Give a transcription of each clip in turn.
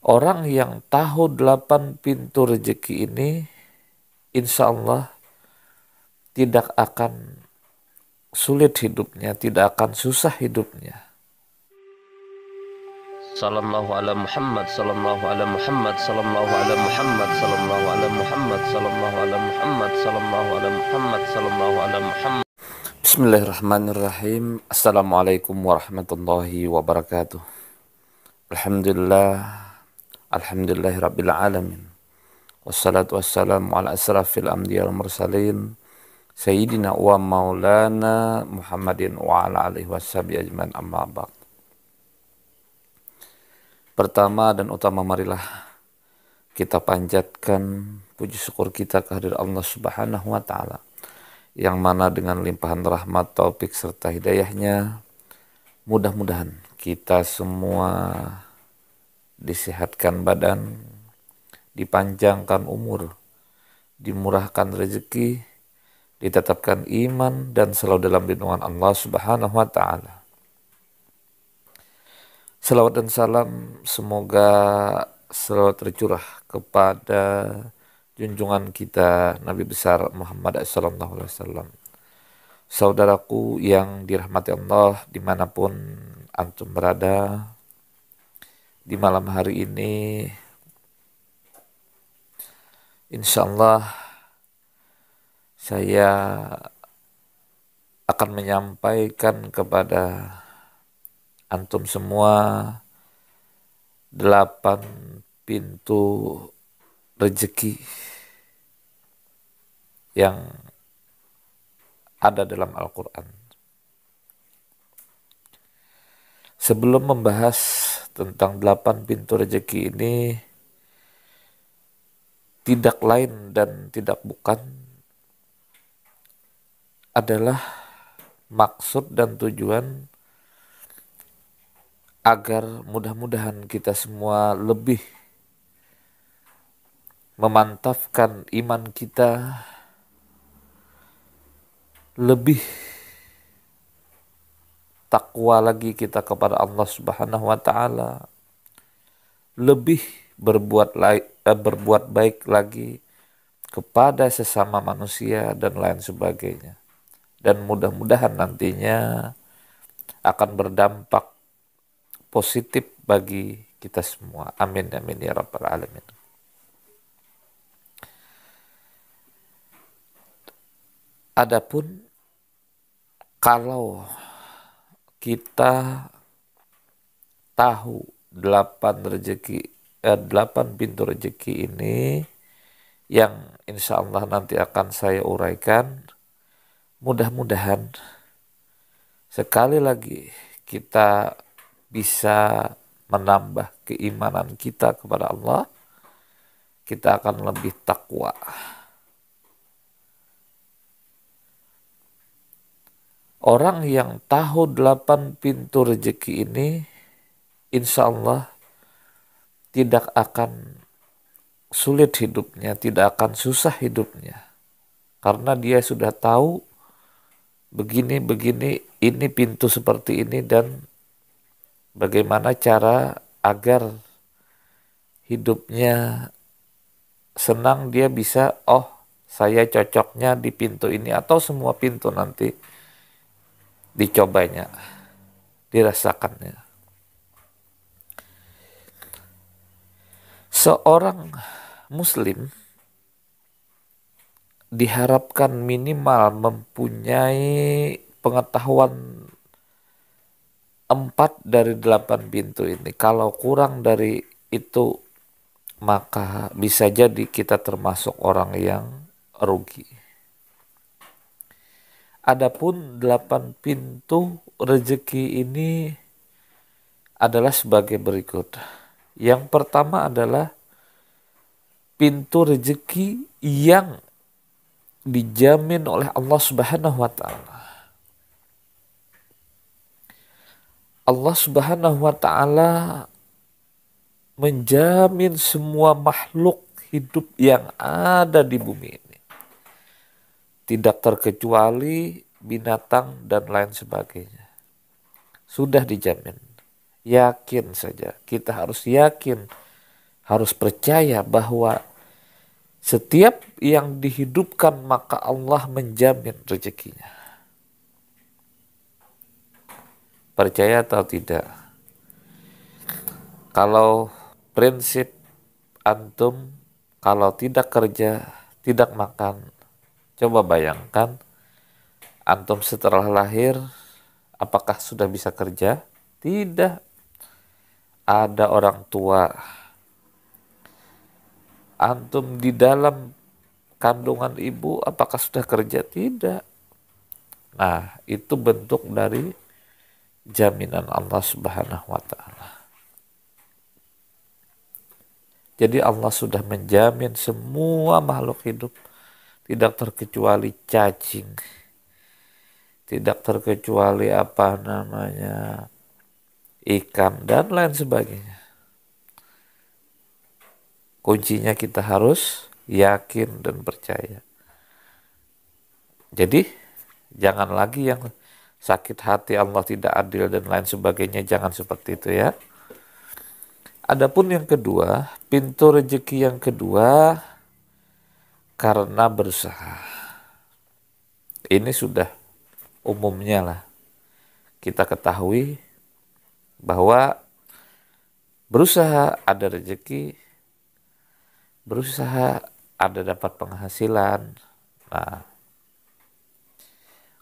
Orang yang tahu 8 pintu rezeki ini, insya Allah tidak akan sulit hidupnya, tidak akan susah hidupnya. Sallallahu ala Muhammad, sallallahu ala Muhammad, sallallahu ala Muhammad, sallallahu ala Muhammad, sallallahu ala Muhammad, sallallahu ala Muhammad, sallallahu ala Muhammad. Bismillahirrahmanirrahim. Assalamualaikum warahmatullahi wabarakatuh. Alhamdulillah, alhamdulillahi rabbil alamin. Wassalatu wassalamu ala asrafil anbiya wal mursalin, Sayyidina wa maulana Muhammadin wa ala alihi washabihi ajmain, amma ba'd. Pertama dan utama, marilah kita panjatkan puji syukur kita kehadirat Allah Subhanahu wa taala, yang mana dengan limpahan rahmat, taufik serta hidayahnya, mudah-mudahan kita semua disehatkan badan, dipanjangkan umur, dimurahkan rezeki, ditetapkan iman, dan selalu dalam lindungan Allah Subhanahu wa taala. Salawat dan salam semoga selalu tercurah kepada junjungan kita Nabi besar Muhammad SAW. Saudaraku yang dirahmati Allah dimanapun antum berada, di malam hari ini insya Allah saya akan menyampaikan kepada antum semua 8 pintu rezeki yang ada dalam Al-Quran. Sebelum membahas tentang 8 pintu rezeki ini, tidak lain dan tidak bukan adalah maksud dan tujuan agar mudah-mudahan kita semua lebih memantapkan iman kita, lebih takwa lagi kita kepada Allah Subhanahu wa taala, lebih berbuat baik lagi kepada sesama manusia dan lain sebagainya. Dan mudah-mudahan nantinya akan berdampak positif bagi kita semua. Amin amin ya rabbal alamin. Adapun kalau kita tahu 8 pintu rezeki ini yang insya Allah nanti akan saya uraikan, mudah-mudahan sekali lagi kita bisa menambah keimanan kita kepada Allah, kita akan lebih takwa. Orang yang tahu 8 pintu rezeki ini, insya Allah tidak akan sulit hidupnya, tidak akan susah hidupnya. Karena dia sudah tahu begini, ini pintu seperti ini, dan bagaimana cara agar hidupnya senang, dia bisa, oh saya cocoknya di pintu ini, atau semua pintu nanti dicobanya, dirasakannya. Seorang muslim diharapkan minimal mempunyai pengetahuan 4 dari 8 pintu ini. Kalau kurang dari itu, maka bisa jadi kita termasuk orang yang rugi. Adapun 8 pintu rezeki ini adalah sebagai berikut. Yang pertama adalah pintu rezeki yang dijamin oleh Allah Subhanahu wa taala. Allah Subhanahu wa taala menjamin semua makhluk hidup yang ada di bumi ini, tidak terkecuali binatang dan lain sebagainya. Sudah dijamin. Yakin saja. Kita harus yakin harus percaya bahwa setiap yang dihidupkan maka Allah menjamin rezekinya. Percaya atau tidak? Kalau prinsip antum kalau tidak kerja, tidak makan, coba bayangkan antum setelah lahir apakah sudah bisa kerja? Tidak. Ada orang tua. Antum di dalam kandungan ibu apakah sudah kerja? Tidak. Nah, itu bentuk dari jaminan Allah Subhanahu wa taala. Jadi Allah sudah menjamin semua makhluk hidup, tidak terkecuali cacing, tidak terkecuali ikan dan lain sebagainya. Kuncinya kita harus yakin dan percaya. Jadi jangan lagi yang sakit hati Allah tidak adil dan lain sebagainya, jangan seperti itu ya. Adapun yang kedua, pintu rezeki yang kedua karena berusaha. Ini sudah umumnya lah kita ketahui bahwa berusaha ada rezeki, berusaha ada dapat penghasilan. Nah,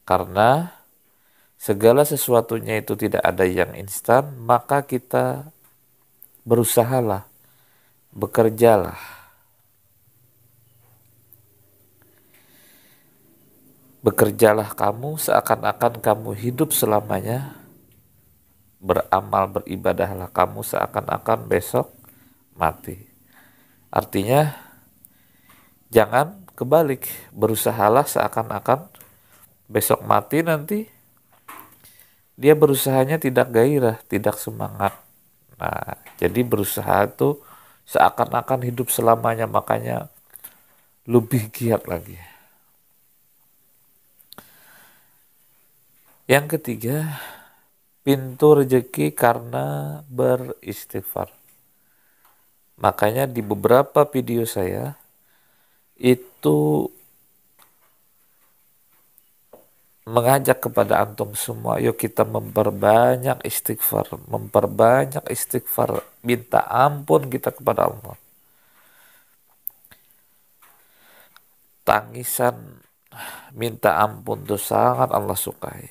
karena segala sesuatunya itu tidak ada yang instan, maka kita berusahalah, bekerjalah. Bekerjalah kamu seakan-akan kamu hidup selamanya. Beramal, beribadahlah kamu seakan-akan besok mati. Artinya jangan kebalik, berusahalah seakan-akan besok mati nanti dia berusahanya tidak gairah, tidak semangat. Nah, jadi berusaha itu seakan-akan hidup selamanya, makanya lebih giat lagi. Yang ketiga, pintu rezeki karena beristighfar. Makanya di beberapa video saya itu mengajak kepada antum semua, yuk kita memperbanyak istighfar, minta ampun kita kepada Allah. Tangisan minta ampun itu sangat Allah sukai.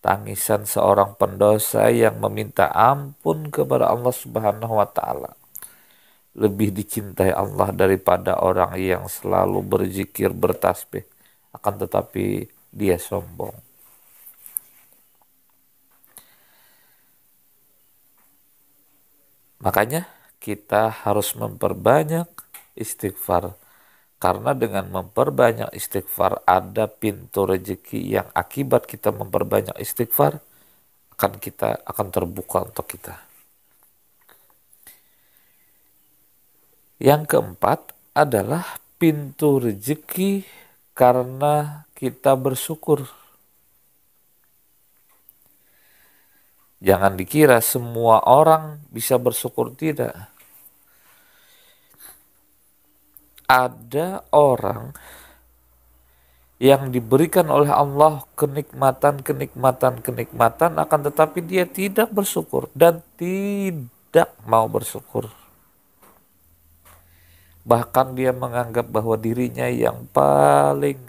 Tangisan seorang pendosa yang meminta ampun kepada Allah Subhanahu wa taala lebih dicintai Allah daripada orang yang selalu berzikir, bertasbih, akan tetapi dia sombong. Makanya kita harus memperbanyak istighfar. Karena dengan memperbanyak istighfar ada pintu rezeki yang akibat kita memperbanyak istighfar akan terbuka untuk kita. Yang keempat adalah pintu rezeki karena kita bersyukur. Jangan dikira semua orang bisa bersyukur, tidak. Ada orang yang diberikan oleh Allah kenikmatan akan tetapi dia tidak bersyukur dan tidak mau bersyukur. Bahkan dia menganggap bahwa dirinya yang paling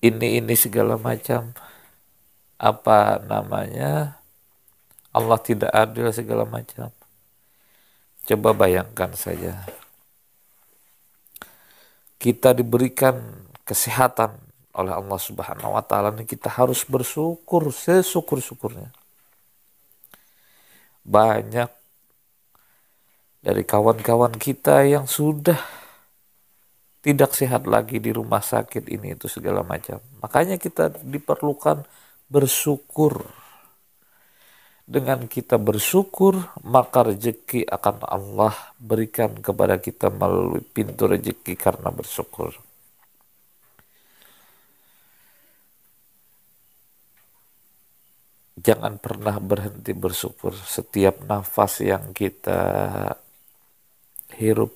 ini segala macam. Allah tidak adil segala macam. Coba bayangkan saja. Kita diberikan kesehatan oleh Allah Subhanahu wa taala, dan kita harus bersyukur sesyukur-syukurnya. Banyak dari kawan-kawan kita yang sudah tidak sehat lagi di rumah sakit ini itu segala macam. Makanya kita diperlukan bersyukur. Dengan kita bersyukur, maka rezeki akan Allah berikan kepada kita melalui pintu rezeki karena bersyukur. Jangan pernah berhenti bersyukur. Setiap nafas yang kita hirup,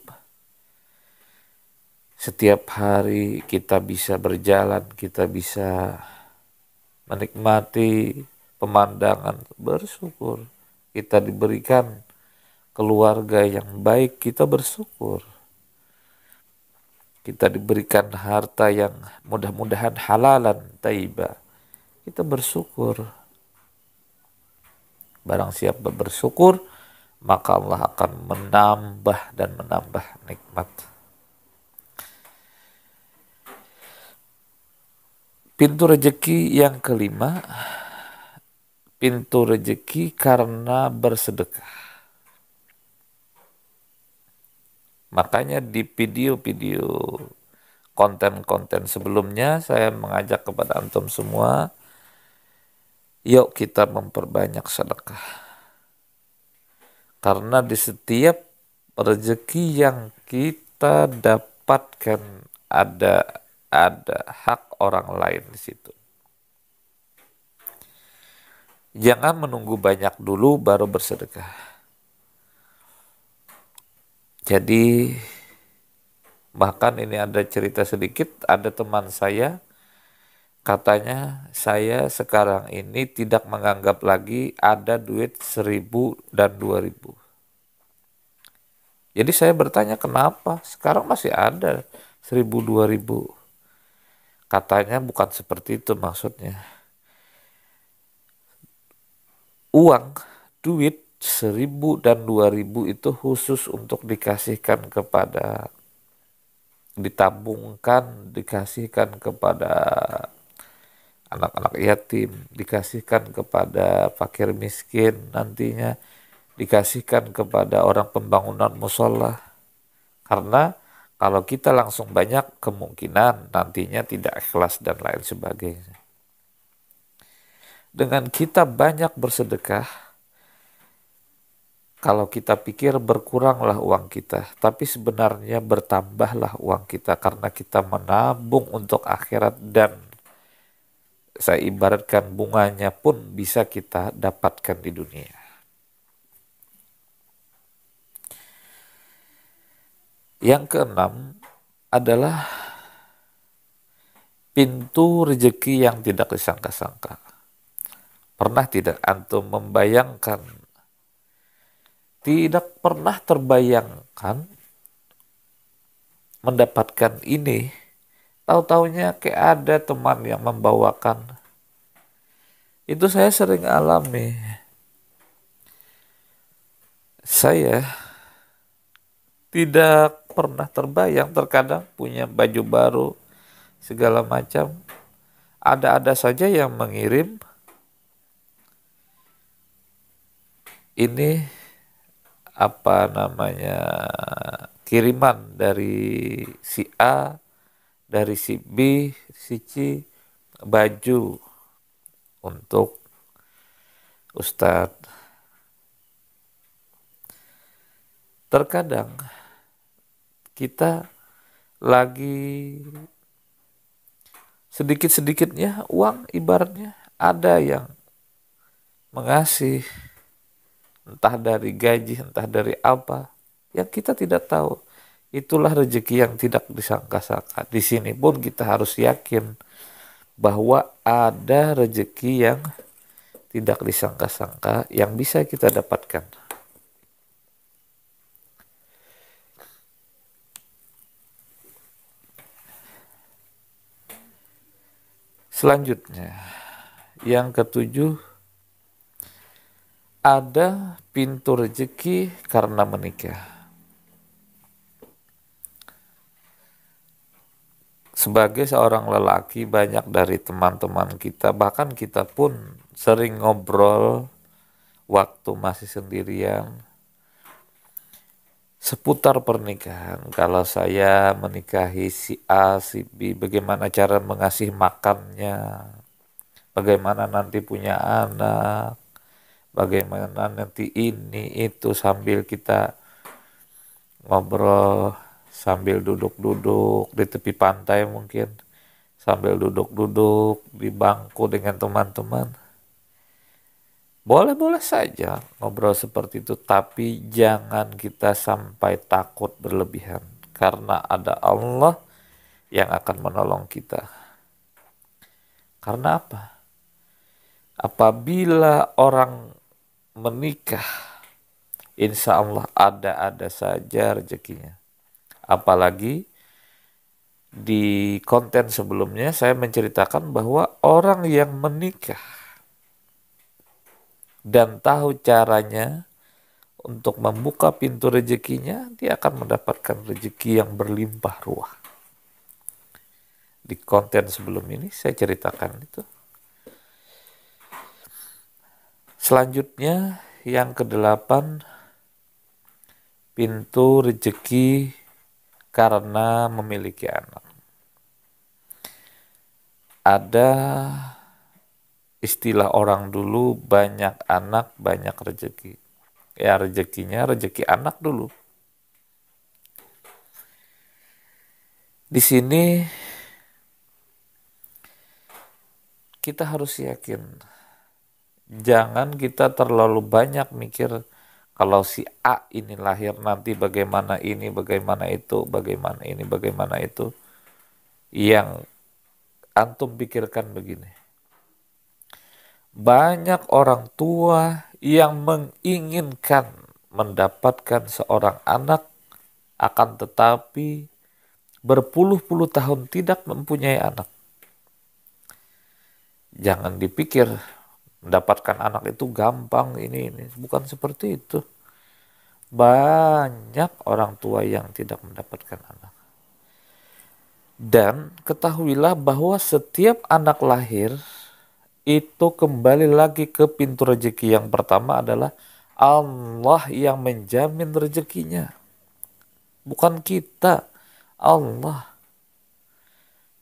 setiap hari kita bisa berjalan, kita bisa menikmati pemandangan, bersyukur. Kita diberikan keluarga yang baik, kita bersyukur. Kita diberikan harta yang mudah-mudahan halalan thayyibah, kita bersyukur. Barang siapa bersyukur, maka Allah akan menambah dan menambah nikmat. Pintu rezeki yang kelima, pintu rezeki karena bersedekah. Makanya di video-video konten-konten sebelumnya saya mengajak kepada antum semua, yuk kita memperbanyak sedekah. Karena di setiap rezeki yang kita dapatkan ada hak orang lain di situ. Jangan menunggu banyak dulu baru bersedekah. Jadi bahkan ini ada cerita sedikit, ada teman saya, katanya saya sekarang ini tidak menganggap lagi ada duit 1.000 dan 2.000. Jadi saya bertanya kenapa sekarang masih ada 1.000, 2.000. Katanya bukan seperti itu maksudnya. Uang, duit 1.000 dan 2.000 itu khusus untuk dikasihkan kepada, ditabungkan, dikasihkan kepada anak-anak yatim, dikasihkan kepada fakir miskin, nantinya dikasihkan kepada orang pembangunan musola. Karena kalau kita langsung banyak, kemungkinan nantinya tidak ikhlas dan lain sebagainya. Dengan kita banyak bersedekah, kalau kita pikir berkuranglah uang kita, tapi sebenarnya bertambahlah uang kita karena kita menabung untuk akhirat, dan saya ibaratkan bunganya pun bisa kita dapatkan di dunia. Yang keenam adalah pintu rezeki yang tidak disangka-sangka. Pernah tidak antum membayangkan, tidak pernah terbayangkan mendapatkan ini, tahu-taunya kayak ada teman yang membawakan. Itu saya sering alami. Saya tidak pernah terbayang, terkadang punya baju baru segala macam, ada saja yang mengirim ini kiriman dari si A, dari si B, si C, baju untuk Ustadz. Terkadang kita lagi sedikit-sedikitnya uang, ibaratnya ada yang mengasih, entah dari gaji, entah dari apa, yang kita tidak tahu. Itulah rezeki yang tidak disangka-sangka. Di sini pun kita harus yakin bahwa ada rezeki yang tidak disangka-sangka yang bisa kita dapatkan. Selanjutnya, yang ketujuh, ada pintu rezeki karena menikah. Sebagai seorang lelaki, banyak dari teman-teman kita, bahkan kita pun sering ngobrol waktu masih sendirian seputar pernikahan. Kalau saya menikahi si A, si B, bagaimana cara mengasih makannya, bagaimana nanti punya anak, bagaimana nanti ini itu, sambil kita ngobrol, sambil duduk-duduk di tepi pantai mungkin, sambil duduk-duduk di bangku dengan teman-teman. Boleh-boleh saja ngobrol seperti itu, tapi jangan kita sampai takut berlebihan. Karena ada Allah yang akan menolong kita. Karena apa? Apabila orang menikah, insya Allah ada-ada saja rezekinya. Apalagi di konten sebelumnya saya menceritakan bahwa orang yang menikah dan tahu caranya untuk membuka pintu rezekinya, dia akan mendapatkan rezeki yang berlimpah ruah. Di konten sebelum ini saya ceritakan itu. Selanjutnya yang kedelapan, pintu rezeki karena memiliki anak. Ada istilah orang dulu, banyak anak banyak rezeki. Ya rezekinya rezeki anak dulu. Di sini kita harus yakin, jangan kita terlalu banyak mikir kalau si A ini lahir nanti bagaimana ini, bagaimana itu, bagaimana ini, bagaimana itu. Yang antum pikirkan begini, banyak orang tua yang menginginkan mendapatkan seorang anak, akan tetapi berpuluh-puluh tahun tidak mempunyai anak. Jangan dipikir mendapatkan anak itu gampang, ini bukan seperti itu. Banyak orang tua yang tidak mendapatkan anak. Dan ketahuilah bahwa setiap anak lahir itu kembali lagi ke pintu rezeki. Yang pertama adalah Allah yang menjamin rezekinya. Bukan kita, Allah.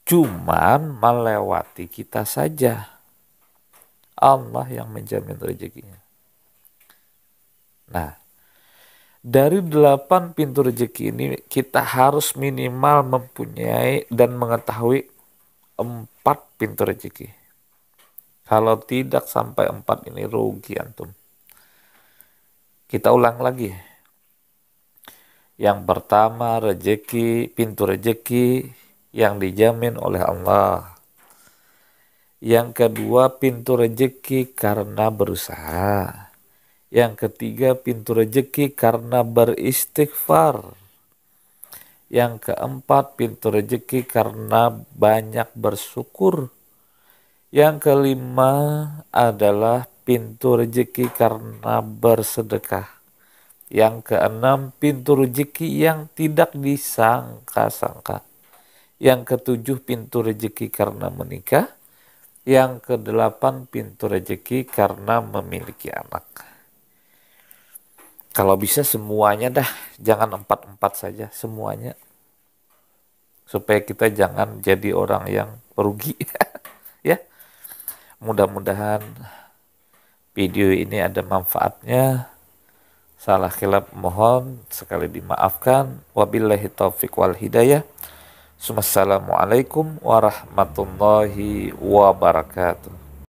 Cuman melewati kita saja. Allah yang menjamin rezekinya. Nah, dari 8 pintu rezeki ini kita harus minimal mempunyai dan mengetahui 4 pintu rezeki. Kalau tidak sampai 4 ini rugi antum. Kita ulang lagi. Yang pertama rezeki, pintu rezeki yang dijamin oleh Allah. Yang kedua pintu rezeki karena berusaha. Yang ketiga pintu rezeki karena beristighfar. Yang keempat pintu rezeki karena banyak bersyukur. Yang kelima adalah pintu rezeki karena bersedekah. Yang keenam pintu rezeki yang tidak disangka-sangka. Yang ketujuh pintu rezeki karena menikah. Yang kedelapan pintu rezeki karena memiliki anak. Kalau bisa semuanya dah, jangan 4-4 saja, semuanya. Supaya kita jangan jadi orang yang perugi. Ya, mudah-mudahan video ini ada manfaatnya. Salah khilaf mohon sekali dimaafkan. Wabillahi taufiq wal hidayah. Assalamualaikum warahmatullahi wabarakatuh.